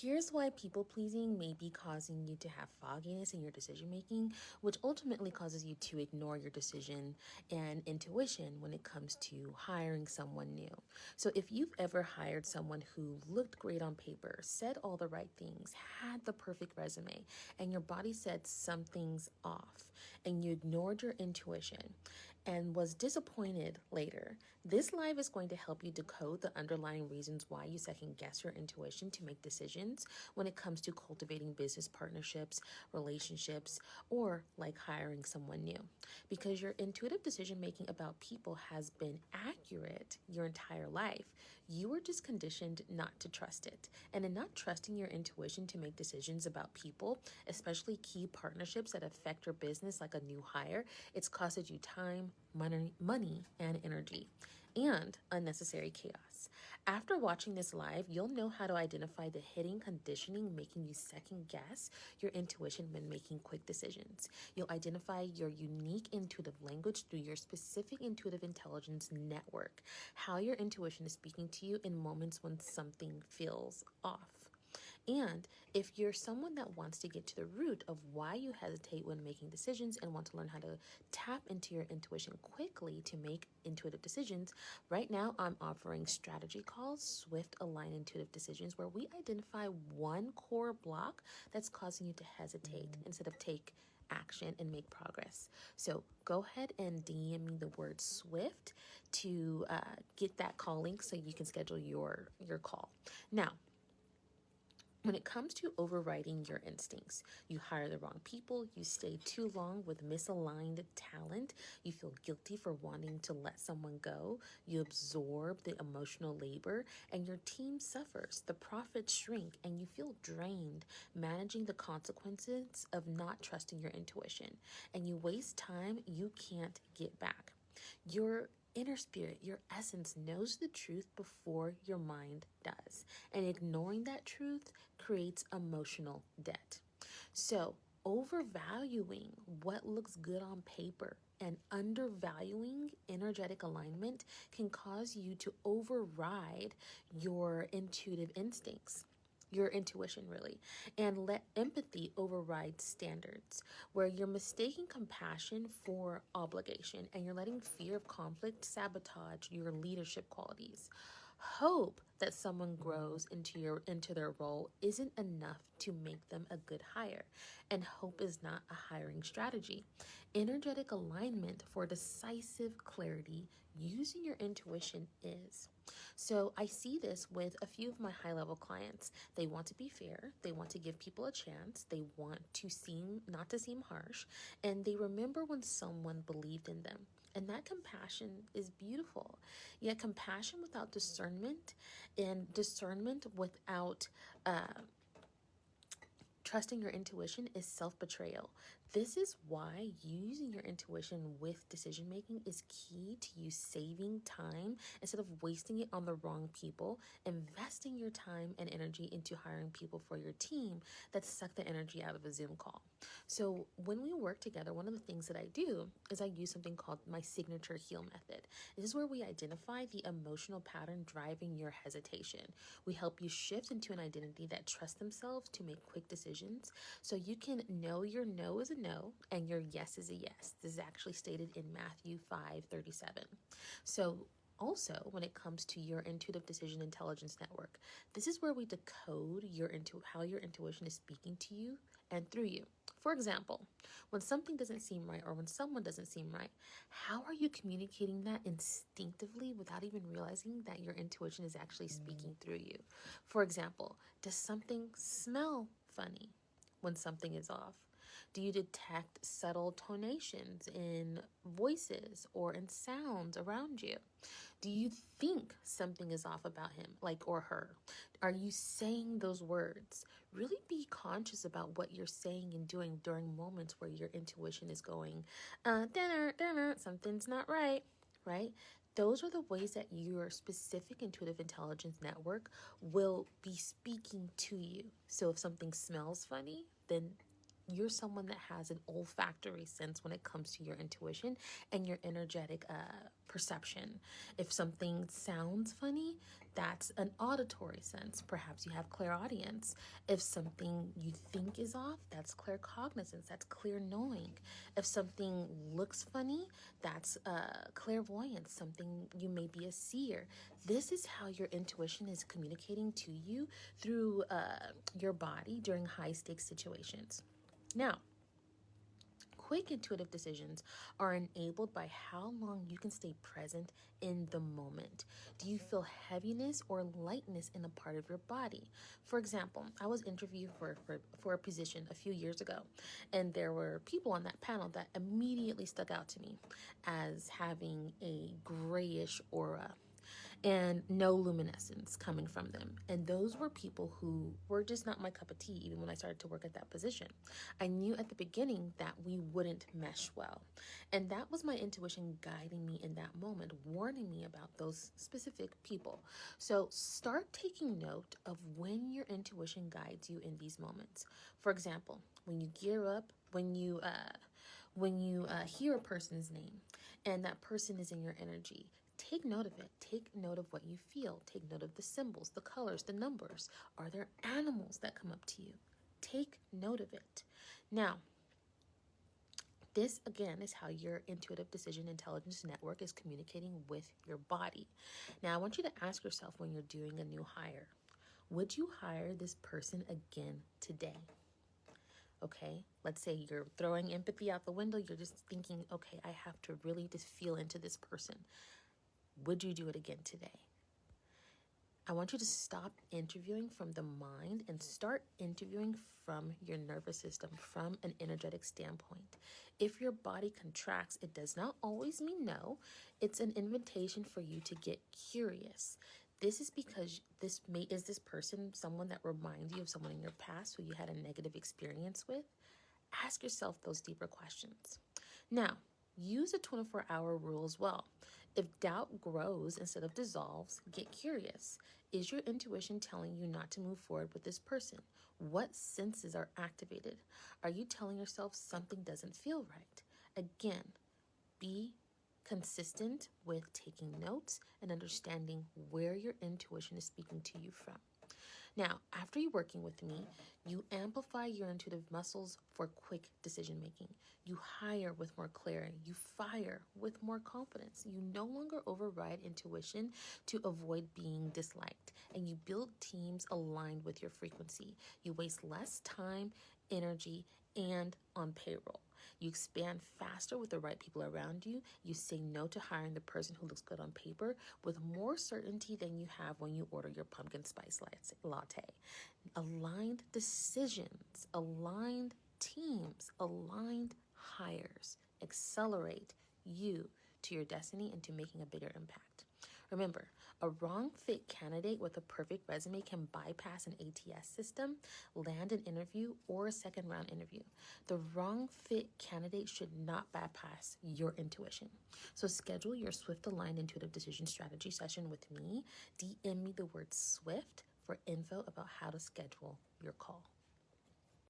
Here's why people pleasing may be causing you to have fogginess in your decision making, which ultimately causes you to ignore your decision and intuition when it comes to hiring someone new. So, if you've ever hired someone who looked great on paper, said all the right things, had the perfect resume, and your body said something's off, and you ignored your intuition and was disappointed later, this live is going to help you decode the underlying reasons why you second guess your intuition to make decisions when it comes to cultivating business partnerships, relationships, or like hiring someone new. Because your intuitive decision making about people has been accurate your entire life, you were just conditioned not to trust it. And in not trusting your intuition to make decisions about people, especially key partnerships that affect your business like a new hire, it's costed you time, money, and energy, and unnecessary chaos. After watching this live, you'll know how to identify the hidden conditioning making you second guess your intuition when making quick decisions. You'll identify your unique intuitive language through your specific intuitive intelligence network, how your intuition is speaking to you in moments when something feels off. And if you're someone that wants to get to the root of why you hesitate when making decisions and want to learn how to tap into your intuition quickly to make intuitive decisions, right now I'm offering strategy calls, Swift Align Intuitive Decisions, where we identify one core block that's causing you to hesitate instead of take action and make progress. So go ahead and DM me the word Swift to get that call link so you can schedule your call. Now, when it comes to overriding your instincts, you hire the wrong people, you stay too long with misaligned talent, you feel guilty for wanting to let someone go, you absorb the emotional labor, and your team suffers. The profits shrink, and you feel drained managing the consequences of not trusting your intuition, and you waste time you can't get back. Your inner spirit, your essence, knows the truth before your mind does. And ignoring that truth creates emotional debt. So, overvaluing what looks good on paper and undervaluing energetic alignment can cause you to override your intuitive instincts, your intuition really, and let empathy override standards, where you're mistaking compassion for obligation and you're letting fear of conflict sabotage your leadership qualities. Hope that someone grows into their role isn't enough to make them a good hire, and hope is not a hiring strategy. Energetic alignment for decisive clarity using your intuition is. So I see this with a few of my high level clients. They want to be fair, they want to give people a chance, they want to seem not to seem harsh, and they remember when someone believed in them. And that compassion is beautiful. Yet compassion without discernment and discernment without trusting your intuition is self-betrayal. This is why using your intuition with decision making is key to you saving time instead of wasting it on the wrong people, investing your time and energy into hiring people for your team that suck the energy out of a Zoom call. So when we work together, one of the things that I do is I use something called my signature heal method. This is where we identify the emotional pattern driving your hesitation. We help you shift into an identity that trusts themselves to make quick decisions so you can know your no is a no and your yes is a yes. This is actually stated in Matthew 5:37. So also, when it comes to your intuitive decision intelligence network, this is where we decode how your intuition is speaking to you and through you. For example, when something doesn't seem right or when someone doesn't seem right, how are you communicating that instinctively without even realizing that your intuition is actually speaking through you? For example, does something smell funny when something is off? Do you detect subtle tonations in voices or in sounds around you? Do you think something is off about him, like, or her? Are you saying those words? Really be conscious about what you're saying and doing during moments where your intuition is going, something's not right, right? Those are the ways that your specific intuitive intelligence network will be speaking to you. So if something smells funny, then you're someone that has an olfactory sense when it comes to your intuition and your energetic perception. If something sounds funny, that's an auditory sense. Perhaps you have clairaudience. If something you think is off, that's claircognizance. That's clear knowing. If something looks funny, that's clairvoyance. Something, you may be a seer. This is how your intuition is communicating to you through your body during high stakes situations. Now, quick intuitive decisions are enabled by how long you can stay present in the moment. Do you feel heaviness or lightness in a part of your body? For example, I was interviewed for a position a few years ago, and there were people on that panel that immediately stuck out to me as having a grayish aura and no luminescence coming from them. And those were people who were just not my cup of tea, even when I started to work at that position. I knew at the beginning that we wouldn't mesh well. And that was my intuition guiding me in that moment, warning me about those specific people. So start taking note of when your intuition guides you in these moments. For example, when you gear up, when you hear a person's name and that person is in your energy, take note of it. Take note of what you feel. Take note of the symbols, the colors, the numbers. Are there animals that come up to you? Take note of it. Now, this again is how your intuitive decision intelligence network is communicating with your body. Now, I want you to ask yourself when you're doing a new hire, would you hire this person again today? Okay, let's say you're throwing empathy out the window. You're just thinking, okay, I have to really just feel into this person. Would you do it again today? I want you to stop interviewing from the mind and start interviewing from your nervous system, from an energetic standpoint. If your body contracts, it does not always mean no. It's an invitation for you to get curious. This is because is this person someone that reminds you of someone in your past who you had a negative experience with? Ask yourself those deeper questions. Now, use a 24-hour rule as well. If doubt grows instead of dissolves, get curious. Is your intuition telling you not to move forward with this person? What senses are activated? Are you telling yourself something doesn't feel right? Again, be consistent with taking notes and understanding where your intuition is speaking to you from. Now, after you're working with me, you amplify your intuitive muscles for quick decision making. You hire with more clarity. You fire with more confidence. You no longer override intuition to avoid being disliked. And you build teams aligned with your frequency. You waste less time, energy, and on payroll. You expand faster with the right people around you. You say no to hiring the person who looks good on paper with more certainty than you have when you order your pumpkin spice latte. Aligned decisions, aligned teams, aligned hires accelerate you to your destiny and to making a bigger impact. Remember, a wrong fit candidate with a perfect resume can bypass an ATS system, land an interview, or a second round interview. The wrong fit candidate should not bypass your intuition. So schedule your Swift Aligned Intuitive Decision Strategy session with me. DM me the word SWIFT for info about how to schedule your call.